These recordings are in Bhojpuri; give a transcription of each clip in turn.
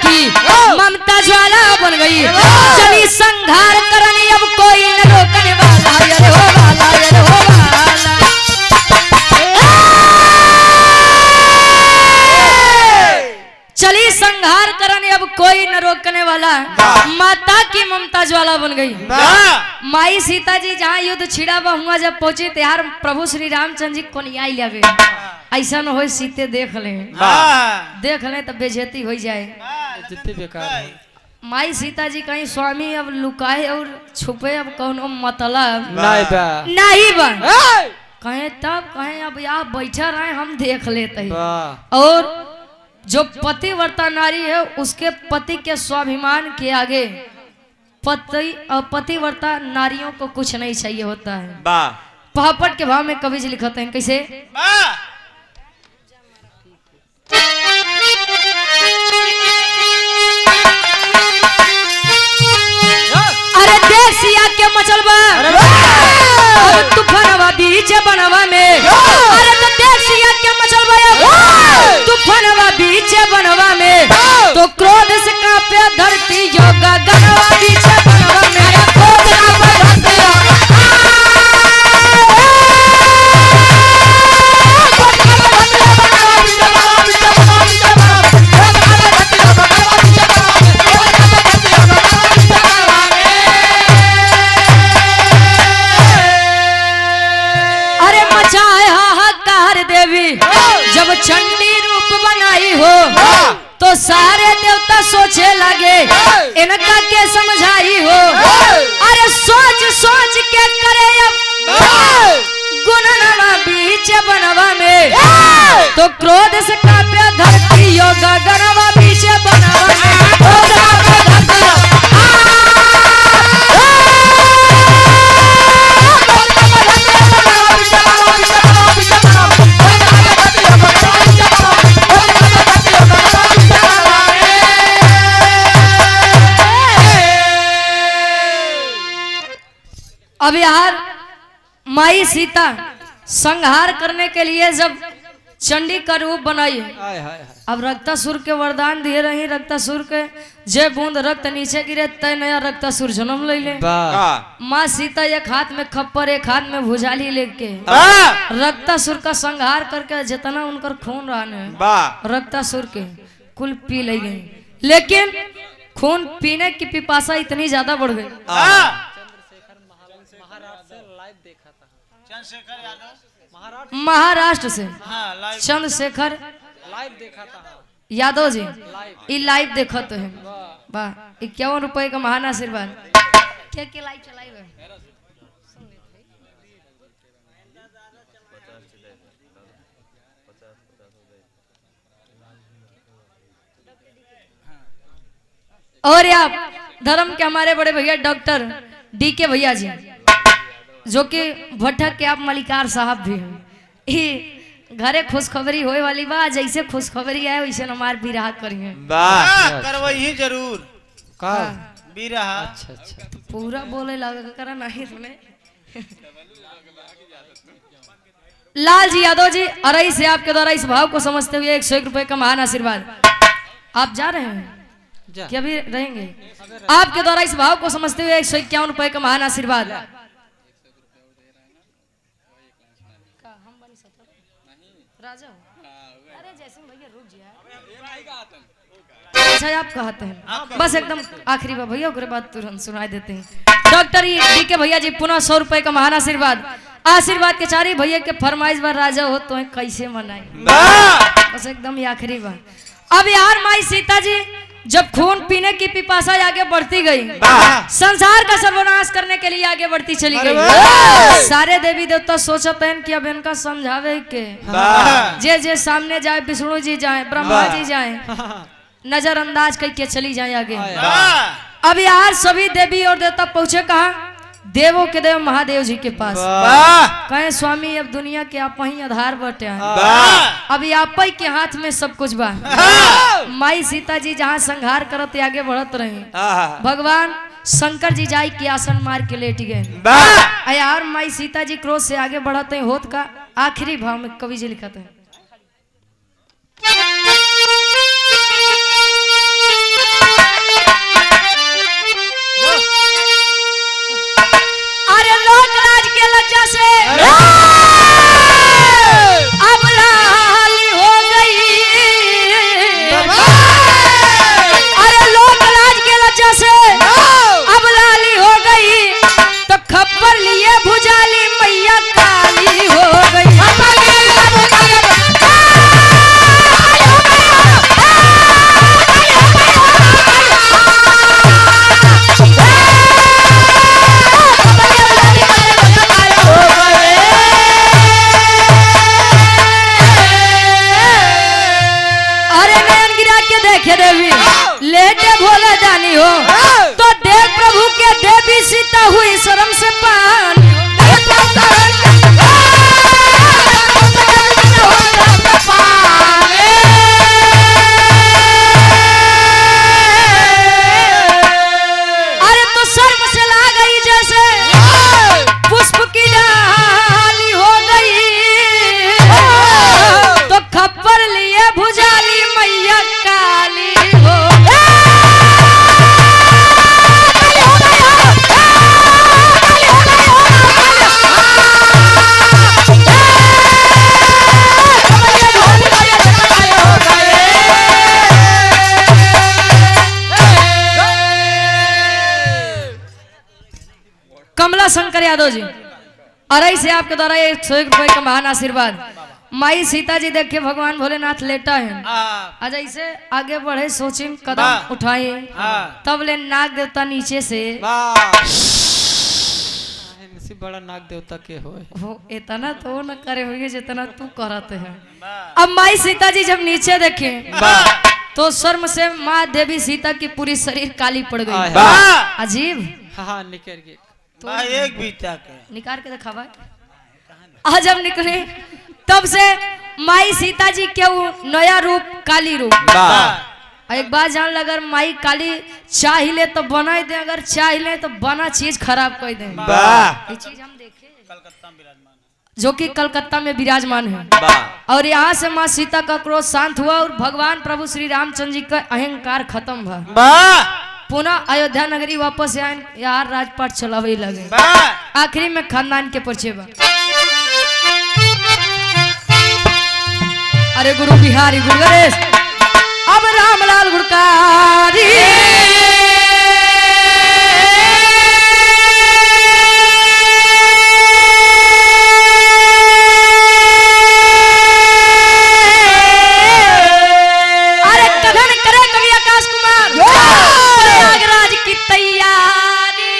की ममता ज्वाला बन गई। चली संघार करनी अब कोई न रोकने वाला, अरे हो वाला, अरे हो वाला। चली संहार करने अब कोई न रोकने वाला, माता की ममता ज्वाला बन गई। माई सीता जी जहाँ युद्ध छिड़ा हुआ जब पहुंचे त्यार प्रभु श्री रामचंद्र जी को न्याय लियावे। ऐसा न हो सीते देख ले तब बेइज्जती हो जाए। माई सीता जी कहीं स्वामी अब लुकाए और छुपे अब कौनो मतलब नहीं बा कहे तब कहे अब यहाँ बैठा रहे हम देख लेते हैं। और जो पतिव्रता नारी है उसके पति के स्वाभिमान के आगे पतिव्रता नारियों को कुछ नहीं चाहिए होता है। पहापट के भाव में कवि जी लिखते हैं कैसे, अरे देसिया के मचलबा तूफानवा बीच बनवा में, अरे तो देसिया के मचलबा तूफानवा बीच बनवा में, तो क्रोध से कांपे धरती योगा गनवा बीच बनवा में, क्रोध कांपे धरती जब चंडी रूप बनाई हो तो सारे देवता सोचे लगे इनका के समझाई हो। अरे सोच सोच के करे अब गुणनवा बीच बनवा में, तो क्रोध से कांपे धरती योगा गनवा बीच बनवा में, क्रोध कांपे धरती अब यार माई सीता संहार करने के लिए जब चंडी का रूप बनाई, अब रक्तासुर के वरदान दिए रही, रक्तासुर के जे बूंद रक्त नीचे गिरे तय नया रक्तासुर जन्म ले ले। माँ सीता एक हाथ में खप्पर एक हाथ में भुजाली लेके रक्तासुर का संहार करके जितना उनकर खून रहा रक्तासुर के कुल पी ले गई। लेकिन खून पीने की पिपासा इतनी ज्यादा बढ़ गई, महाराष्ट्र से चंद्रशेखर यादव जी ये लाइव देखा तो है। वाह, 51 रुपए का महान आशीर्वाद। क्या क्या लाइव चलाई है? और आप धर्म के हमारे बड़े भैया डॉक्टर DK भैया जी जो कि भट्टा के आप मलिकार साहब भी हैं। घरे खुशखबरी होए वाली बा, जैसे खुशखबरी आए वैसे हमार बिरहा करिए करवही जरूर का बिरहा। अच्छा पूरा बोले लगा करा नहीं सुने। लाल जी यादव जी अरई से आपके द्वारा इस भाव को समझते हुए 101 रुपए का महान आशीर्वाद। आप जा रहे हैं क्या भी रहेंगे? आपके द्वारा इस भाव को समझते हुए 151 रुपए का महान आशीर्वाद। राजा अरे जैसे भैया रुक जाए। अच्छा आप कहते हैं बस एकदम आखिरी बार भैया उसके बाद तुरंत सुनाई देते हैं। डॉक्टर DK भैया जी पुनः 100 रुपए का महान आशीर्वाद। आशीर्वाद के चारी भैया के फरमाइश बार राजा हो तो कैसे मनाई, बस एकदम आखिरी बार। अब यार माई सीता जी जब खून पीने की पिपासा आगे बढ़ती गई, संसार का सर्वनाश करने के लिए आगे बढ़ती चली गई। सारे देवी देवता सोचते हैं कि अब इनका समझावे के जे जे सामने जाए, विष्णु जी जाए, ब्रह्मा जी जाए, नजरअंदाज करके चली जाए आगे। अब यार सभी देवी और देवता पहुंचे कहा? देवों के देव महादेव जी के पास। कहे स्वामी अब दुनिया के आप ही आधार बटे अभी आप ही के हाथ में सब कुछ बा। माई सीता जी जहाँ संहार करत आगे बढ़त रहे, भगवान शंकर जी जाई के आसन मार के लेट गए। यार माई सीता जी क्रोध से आगे बढ़ते होत का आखिरी भाव में कवि जी लिखते हैं लेटे भोले दानी हो तो देख प्रभु के देवी सीता हुई शर्म से पानी अरे तो शर्म से ला गई जैसे पुष्प की डाली हो गई तो खप्पर लिए भुजाली मैया काली हो कमला शंकर यादव जी अरई से आपके द्वारा 101 रुपए का महान आशीर्वाद। माई सीता जी देखे भगवान भोलेनाथ लेटा है आज ऐसे आगे बढ़े सोचे कदम उठाए तब ले नाग देवता नीचे से बड़ा नाग देवता के हो इतना तो न करे होंगे जितना तू करते है। अब माई सीता जी जब नीचे देखे तो शर्म से माँ देवी सीता की पूरी शरीर काली पड़ गई। अजीब हाँ निकल गए तो एक बीता के निकाल के दिखावा आज जब निकले तब से माई सीता जी के वो नया रूप काली रूप एक बात जान लगा अगर माई काली चाहिए तो बना दे अगर चाहिए तो बना चीज खराब कर दे। ये चीज हम देखे कलकत्ता में विराजमान जो कि कलकत्ता में विराजमान है और यहाँ से माँ सीता का क्रोध शांत हुआ और भगवान प्रभु श्री रामचंद्र जी का अहंकार खत्म हुआ। पुनः अयोध्या नगरी वापस आए यार राजपाट चलावे लगे। आखिरी में खानदान के परिचय बा अरे गुरु बिहारी गुरु गणेश अब रामलाल गुड़कारी अरे कथन करे कवि आकाश कुमार प्रयागराज की तैयारी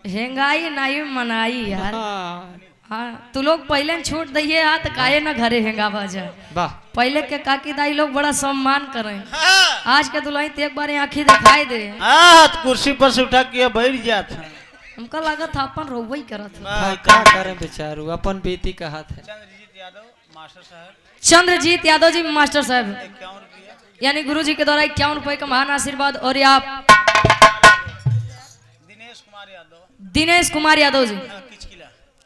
हेंगाई नहीं मनाई यार। हाँ तू लोग पहले छूट दिए हाथ काहे ना घरे हेंगावा जाए। पहले के काकी दाई लोग बड़ा सम्मान करे। आज के दुल्हन तो एक बार आँखी दिखाई दे कुर्सी पर से उठा के बैठ जाता है। हमका लगा था अपन रोवई करत है। क्या करे बेचारू अपन बेटी का हाथ है। चंद्रजीत यादव जी मास्टर साहब यानी गुरु जी के द्वारा 51 रुपए का महान आशीर्वाद। और ये आप दिनेश कुमार यादव जी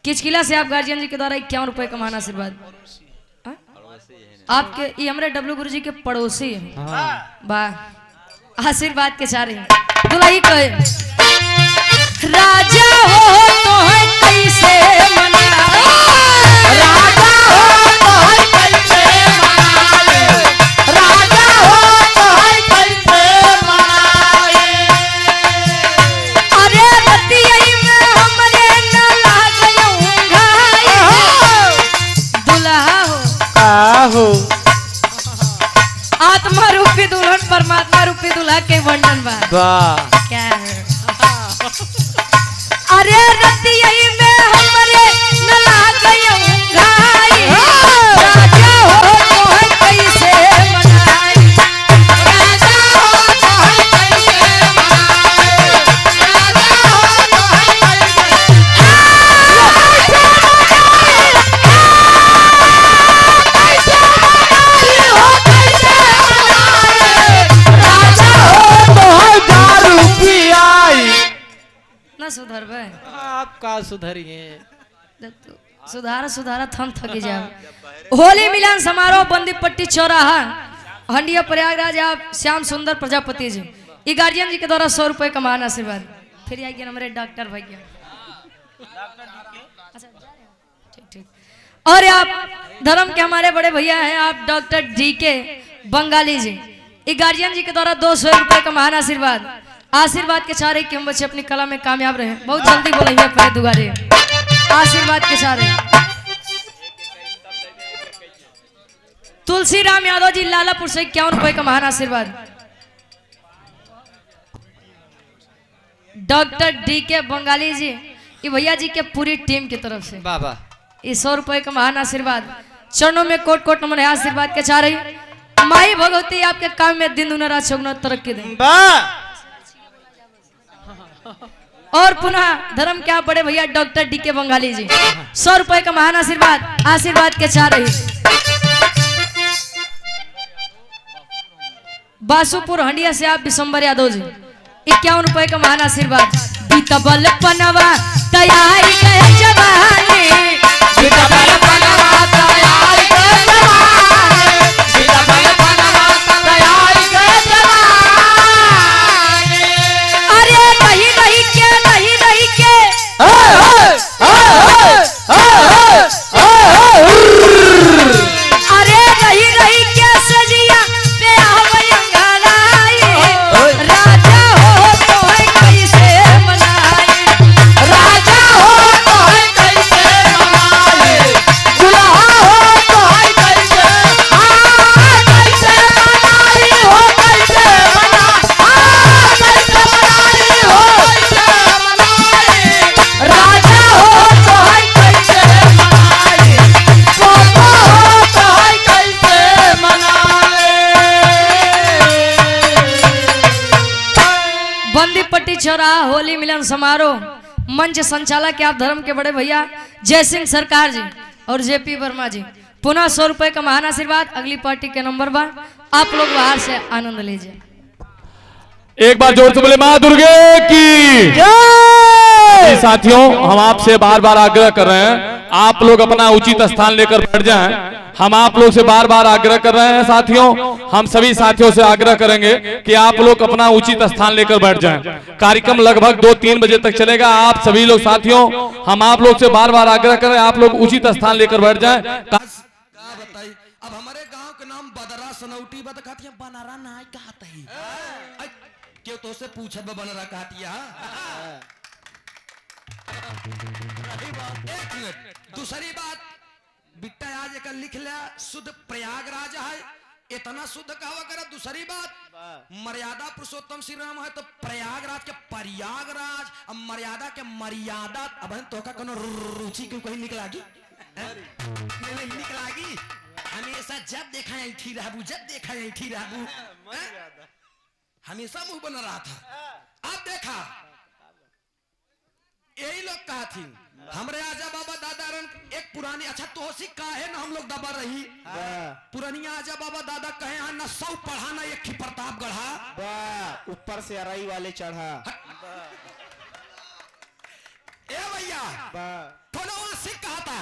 किचकिला से आप गार्जियन जी के द्वारा 51 रुपए का महान आशीर्वाद। आपके ये हमारे डब्लू गुरु जी के पड़ोसी हैं। वाह आशीर्वाद के चारे दुल्ही कहे राजा हो तो है कैसे मना राजा हो तो है कैसे मनाए राजा हो तो है कैसे मनाए अरे रतिया में हमरे न लागयूंगा दुल्हा हो आत्मा रूपी दुल्हन परमात्मा रूपी दूल्हा के वर्णन बा क्या है। अरे रतिया में हमरे न लागयूंगा राजा हो तो है कैसे मनाए राजा हो तो है कैसे मनाए राजा हो तो है कैसे राजा हो तो है दारू सुधरिए सुधारा सुधारा थम थकी जाओ। होली मिलन समारोह बंदीपट्टी चौराहा हंडिया प्रयागराज। आप श्याम सुंदर प्रजापति जी ये गार्जियन जी के द्वारा 100 रुपए का महान आशीर्वाद। फिर आइए हमारे डॉक्टर भैया। ठीक ठीक। और आप धर्म के हमारे बड़े भैया हैं आप डॉक्टर डी के बंगाली जी ये गार्जियन जी के द्वारा 200 रुपए का महान आशीर्वाद। आशीर्वाद के चारे कि हम बच्चे अपनी कला में कामयाब रहे। बहुत जल्दी बोलेंगे पहले दुबारे आशीर्वाद के चारे। तुलसीराम यादव जी लालापुर से 51 रुपए का महान आशीर्वाद। डॉक्टर डी के बंगाली जी ये भैया जी के पूरी टीम की तरफ से बाबा ये 100 रुपए का महान आशीर्वाद। चरणों में कोट कोट नमन है आशीर्वाद के चारे। माई भगवती आपके काम में दिन दुना रात चौगुना तरक्की दें। और पुनः धर्म के आप बड़े भैया डॉक्टर डी के बंगाली जी 100 रुपए का महान आशीर्वाद। आशीर्वाद के चार रही। बासुपुर हंडिया से आप बिशंबर यादव जी 51 रुपए का महान आशीर्वाद। बीतबल पनवा तैयारी गए जवानी बीतबल पनवा तैयारी गए जवानी बीतबल पनवा तैयारी गए जवानी। अरे नहीं नहीं के नहीं नहीं के अरे नहीं नहीं के सजिया पे आवयंगलाई राजा हो तो है कैसे मनाई राजा हो तो है कैसे मनाई दुल्हा हो तो है कैसे कैसे मनाई हो कैसे कैसे मनाई हो कैसे मनाई राजा हो तो है कैसे मनाई पापा हो तो है कैसे मनाई। बंदीपट्टी चौराहा होली मिलन समारोह मंच संचालक के आप धर्म के बड़े भैया जय सिंह सरकार जी और जेपी वर्मा जी पुनः 100 रुपए का महान आशीर्वाद। अगली पार्टी के नंबर 1 आप लोग बाहर से आनंद लीजिए। एक बार जोर से बोले माँ दुर्गे की जय। साथियों हम आपसे बार बार आग्रह कर रहे हैं आप लोग अपना उचित स्थान लेकर बैठ जाएं। हम आप लोग से बार बार आग्रह कर रहे हैं साथियों हम सभी साथियों से आग्रह करेंगे कि आप लोग अपना उचित स्थान लेकर बैठ जाएं। कार्यक्रम लगभग 2-3 बजे तक चलेगा। आप सभी लोग साथियों हम आप लोग से बार बार आग्रह कर रहे हैं आप लोग उचित स्थान लेकर बैठ जाएं। अब हमारे गांव के नाम बदरा सनौटी बद कहती है बनारा नाय कहते ही क्यों तो से पूछे बनरा कहती है। एक मिनट दूसरी बात बिट्टा आज एक लिख लिया शुद्ध प्रयागराज है इतना शुद्ध कहा करे। दूसरी बात मर्यादा पुरुषोत्तम श्री राम है तो प्रयागराज के प्रयागराज अब मर्यादा के मर्यादा अब तो का कोनो रुचि क्यों कहीं निकलागी नहीं निकलागी। हमेशा जब देखा ऐठी रहबू जब देखा ऐठी रहबू हमेशा मुंह बना रहा था। अब देखा यही लोग कहा थी हमरे आजा बाबा दादा एक पुरानी अच्छा तो का है ना हम लोग दबा रही पुरानी आजा बाबा दादा कहे हाँ न 100 पढ़ा ना एक ही प्रताप गढ़ा ऊपर से अराई वाले चढ़ा ए भैया थोड़ा सिख कहा था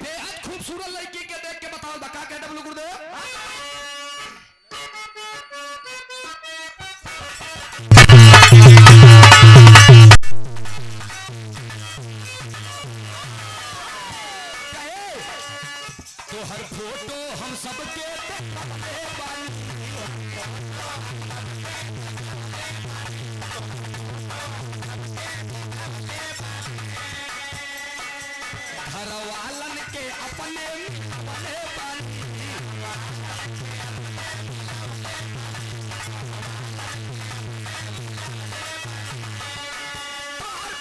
बेहद खूबसूरत लड़की के देख के बताओ बका के डब्लू गुरुदेव तो हर फोटो हम सबके घर वालन के अपने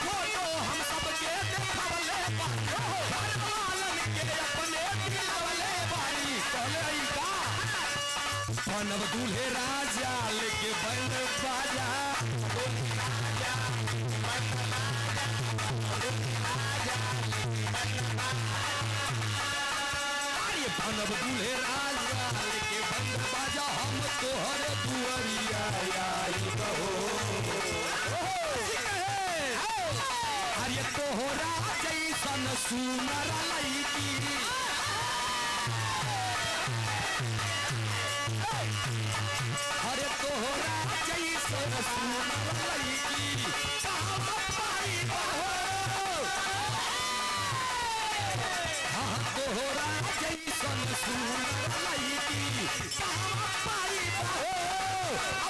फोटो हम सबके बनब दूल्हे राजा लेके बंद बाजा बनब दूल्हे राजा लेके बंद बाजा हम तोहर दुआरिया आई बहो अरे तोहरा जैसन सुनर लईकी अरे तोहरा जैसन सुनर लईकी कहवा पाई बहो हाँ तोहरा जैसन सुनर लईकी कहवा पाई बहो